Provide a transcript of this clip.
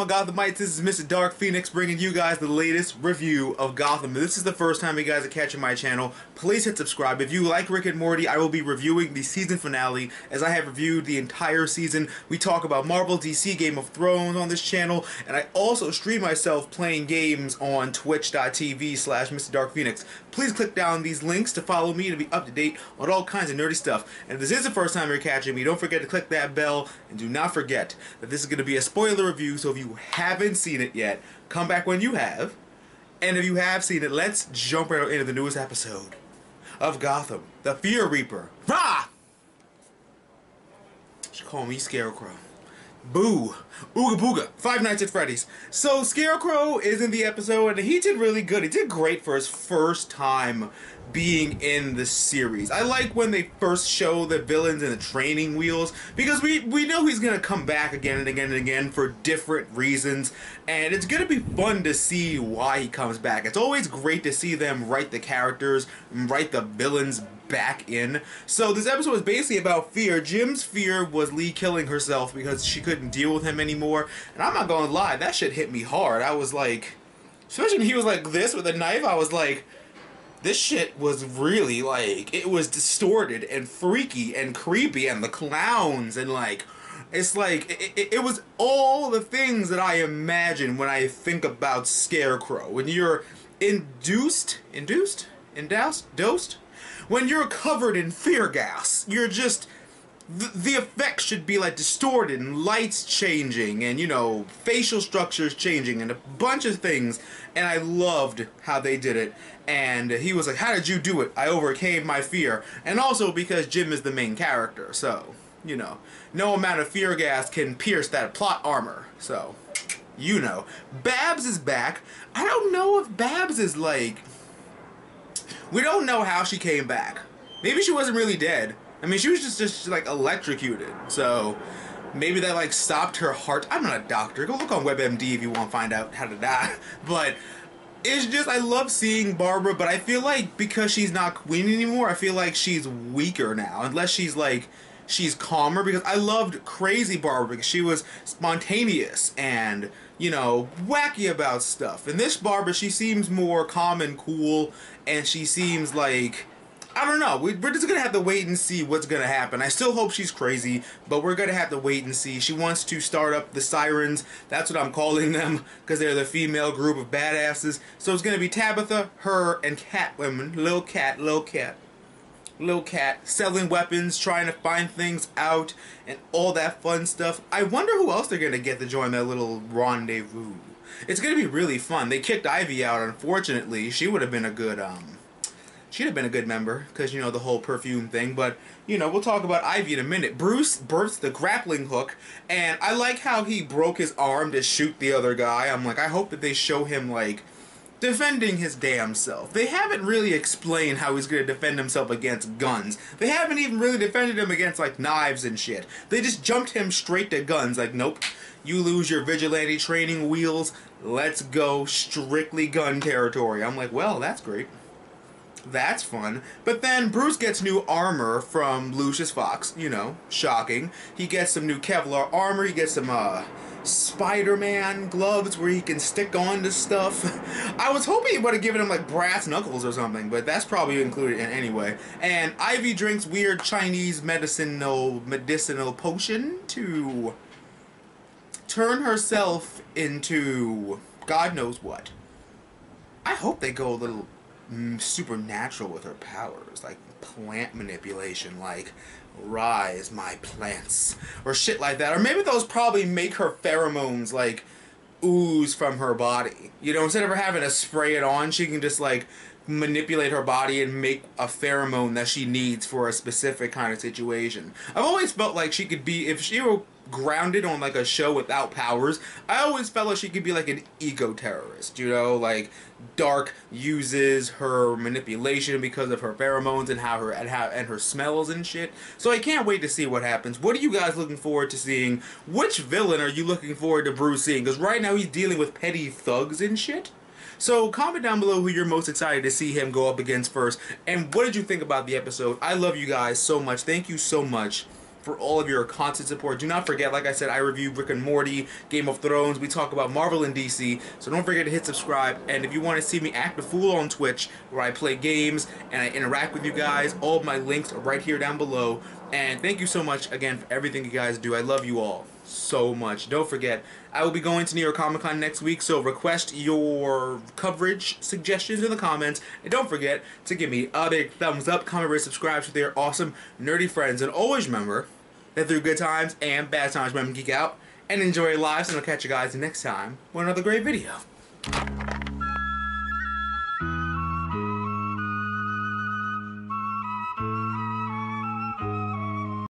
on, Gothamites? This is Mr. Dark Phoenix bringing you guys the latest review of Gotham. If this is the first time you guys are catching my channel, please hit subscribe. If you like Rick and Morty, I will be reviewing the season finale, as I have reviewed the entire season. We talk about Marvel, DC, Game of Thrones on this channel, and I also stream myself playing games on twitch.tv/Mr. Dark Phoenix. Please click down these links to follow me to be up to date on all kinds of nerdy stuff. And if this is the first time you're catching me, don't forget to click that bell, and do not forget that this is going to be a spoiler review, so if you haven't seen it yet, come back when you have. And if you have seen it, let's jump right into the newest episode of Gotham, the Fear Reaper. Rah! Should call me Scarecrow. Boo! Ooga booga! Five Nights at Freddy's. So Scarecrow is in the episode, and he did really good. He did great for his first time being in the series. I like when they first show the villains in the training wheels, because we know he's gonna come back again and again and again for different reasons, and it's gonna be fun to see why he comes back. It's always great to see them write the characters, write the villains back in. So this episode was basically about fear. Jim's fear was Lee killing herself because she couldn't deal with him anymore, and I'm not gonna lie, that shit hit me hard. I was like, especially when he was like this with a knife, I was like, this shit was really, like, it was distorted and freaky and creepy, and the clowns, and like, it's like, it was all the things that I imagine when I think about Scarecrow. When you're dosed? When you're covered in fear gas, you're just, the effects should be like distorted and lights changing and, you know, facial structures changing and a bunch of things, and I loved how they did it. And he was like, how did you do it? I overcame my fear. And also because Jim is the main character, so, you know, no amount of fear gas can pierce that plot armor. So, you know. Babs is back. I don't know if Babs is like, we don't know how she came back. Maybe she wasn't really dead. I mean, she was just like electrocuted. So maybe that like stopped her heart. I'm not a doctor. Go look on WebMD if you want to find out how to die. But it's just, I love seeing Barbara, but I feel like because she's not Queen anymore, I feel like she's weaker now. Unless she's like, she's calmer, because I loved Crazy Barbara because she was spontaneous and, you know, wacky about stuff. And this Barbara, she seems more calm and cool, and she seems like, I don't know, we're just gonna have to wait and see what's gonna happen. I still hope she's crazy, but we're gonna have to wait and see. She wants to start up the Sirens, that's what I'm calling them, because they're the female group of badasses. So it's gonna be Tabitha, her, and Catwoman, Lil Cat, selling weapons, trying to find things out, and all that fun stuff. I wonder who else they're gonna get to join that little rendezvous. It's gonna be really fun. They kicked Ivy out, unfortunately. She would have been a good, she'd have been a good member, because, you know, the whole perfume thing, but, you know, we'll talk about Ivy in a minute. Bruce births the grappling hook, and I like how he broke his arm to shoot the other guy. I'm like, I hope that they show him, like, defending his damn self. They haven't really explained how he's going to defend himself against guns. They haven't even really defended him against, like, knives and shit. They just jumped him straight to guns, like, nope, you lose your vigilante training wheels, let's go strictly gun territory. I'm like, well, that's great. That's fun. But then Bruce gets new armor from Lucius Fox, you know, shocking. He gets some new Kevlar armor, he gets some Spider-Man gloves where he can stick on to stuff. I was hoping he would have given him like brass knuckles or something, but that's probably included in anyway. And Ivy drinks weird Chinese medicinal potion to turn herself into God knows what. I hope they go a little supernatural with her powers, like plant manipulation, like rise my plants, or shit like that. Or maybe those probably make her pheromones like ooze from her body, you know, instead of her having to spray it on, she can just like manipulate her body and make a pheromone that she needs for a specific kind of situation. I've always felt like she could be, if she were grounded on like a show without powers, I always felt like she could be like an eco-terrorist, you know, like Dark uses her manipulation because of her pheromones and her smells and shit. So I can't wait to see what happens. What are you guys looking forward to seeing? Which villain are you looking forward to Bruce seeing? Because right now he's dealing with petty thugs and shit. So comment down below who you're most excited to see him go up against first, and what did you think about the episode? I love you guys so much. Thank you so much for all of your constant support. Do not forget, like I said, I review Rick and Morty, Game of Thrones. We talk about Marvel and DC. So don't forget to hit subscribe. And if you want to see me act a fool on Twitch, where I play games and I interact with you guys, all of my links are right here down below. And thank you so much again for everything you guys do. I love you all so much. Don't forget, I will be going to New York Comic Con next week, so request your coverage suggestions in the comments. And don't forget to give me a big thumbs up, comment, rate, subscribe to their awesome nerdy friends. And always remember that through good times and bad times, remember to geek out and enjoy your lives. And I'll catch you guys next time with another great video.